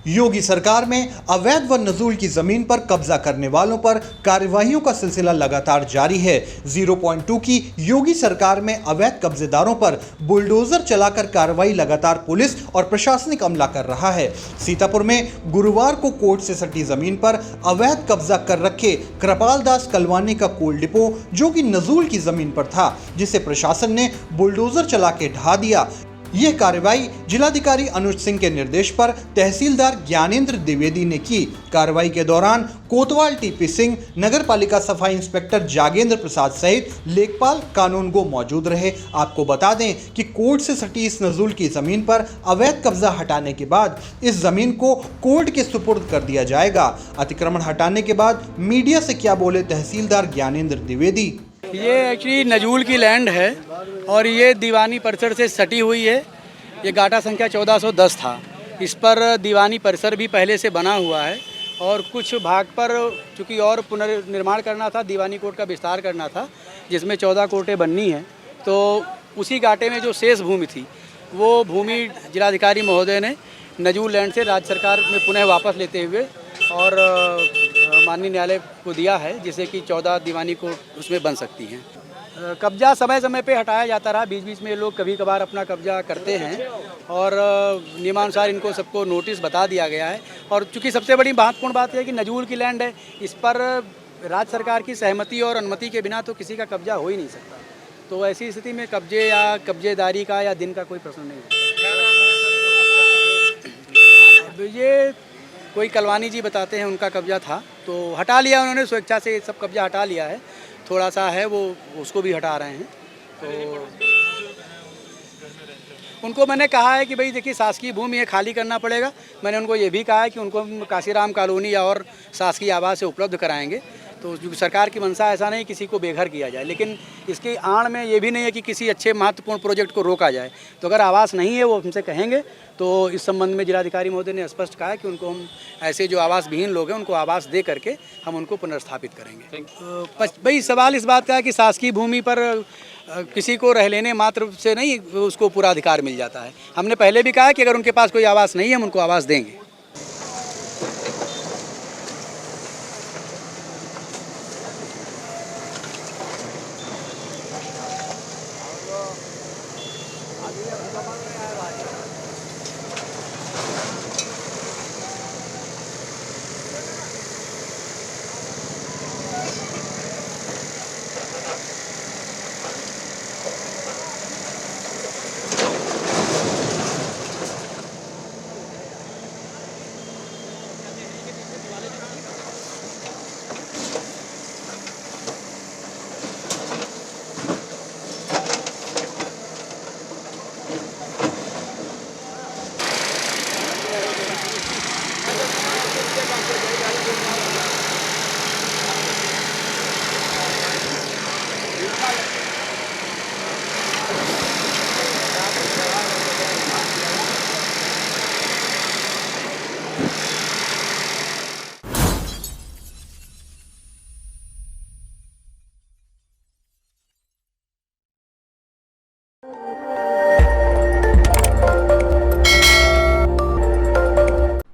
योगी सरकार में अवैध व नजूल की जमीन पर कब्जा करने वालों पर कार्यवाहियों का सिलसिला लगातार जारी है। 0.2 की योगी सरकार में अवैध कब्जेदारों पर बुलडोजर चलाकर कार्रवाई लगातार पुलिस और प्रशासनिक अमला कर रहा है। सीतापुर में गुरुवार को कोर्ट से सटी जमीन पर अवैध कब्जा कर रखे कृपाल दास कलवानी का कोल डिपो, जो कि नजूल की जमीन पर था, जिसे प्रशासन ने बुलडोजर चला के ढहा दिया। यह कार्रवाई जिलाधिकारी अनुज सिंह के निर्देश पर तहसीलदार ज्ञानेंद्र द्विवेदी ने की। कार्रवाई के दौरान कोतवाल टीपी सिंह, नगर पालिका सफाई इंस्पेक्टर जागेंद्र प्रसाद सहित लेखपाल कानूनगो मौजूद रहे। आपको बता दें कि कोर्ट से सटी इस नजूल की जमीन पर अवैध कब्जा हटाने के बाद इस जमीन को कोर्ट के सुपुर्द कर दिया जाएगा। अतिक्रमण हटाने के बाद मीडिया से क्या बोले तहसीलदार ज्ञानेंद्र द्विवेदी। ये एक्चुअली नजूल की लैंड है और ये दीवानी परिसर से सटी हुई है। ये गाटा संख्या 1410 था। इस पर दीवानी परिसर भी पहले से बना हुआ है और कुछ भाग पर चूँकि और पुनर्निर्माण करना था, दीवानी कोर्ट का विस्तार करना था, जिसमें 14 कोर्टें बननी हैं। तो उसी गाटे में जो शेष भूमि थी, वो भूमि जिलाधिकारी महोदय ने नजूल लैंड से राज्य सरकार में पुनः वापस लेते हुए और माननीय न्यायालय को दिया है, जिससे कि 14 दीवानी कोर्ट उसमें बन सकती हैं। कब्जा समय समय पे हटाया जाता रहा। बीच बीच में लोग कभी कभार अपना कब्जा करते हैं और नियमानुसार इनको सबको नोटिस बता दिया गया है। और चूँकि सबसे बड़ी महत्वपूर्ण बात है कि नजूल की लैंड है, इस पर राज्य सरकार की सहमति और अनुमति के बिना तो किसी का कब्जा हो ही नहीं सकता। तो ऐसी स्थिति में कब्जे या कब्जेदारी का या दिन का कोई प्रश्न नहीं है। ये कोई कलवानी जी बताते हैं उनका कब्जा था, तो हटा लिया उन्होंने, स्वेच्छा से सब कब्जा हटा लिया है। थोड़ा सा है वो, उसको भी हटा रहे हैं। तो उनको मैंने कहा है कि भाई देखिए, शासकीय भूमि है, खाली करना पड़ेगा। मैंने उनको ये भी कहा है कि उनको काशीराम कॉलोनी या और शासकीय आवास से उपलब्ध कराएंगे। तो सरकार की मंशा ऐसा नहीं किसी को बेघर किया जाए, लेकिन इसकी आड़ में ये भी नहीं है कि किसी अच्छे महत्वपूर्ण प्रोजेक्ट को रोका जाए। तो अगर आवास नहीं है वो हमसे कहेंगे। तो इस संबंध में जिलाधिकारी महोदय ने स्पष्ट कहा है कि उनको हम ऐसे जो आवास विहीन लोग हैं उनको आवास दे करके हम उनको पुनर्स्थापित करेंगे। भाई सवाल इस बात का है कि शासकीय भूमि पर किसी को रह लेने मात्र से नहीं उसको पूरा अधिकार मिल जाता है। हमने पहले भी कहा है कि अगर उनके पास कोई आवास नहीं है हम उनको आवास देंगे।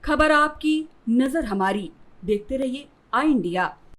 खबर आपकी, नजर हमारी। देखते रहिए आई इंडिया।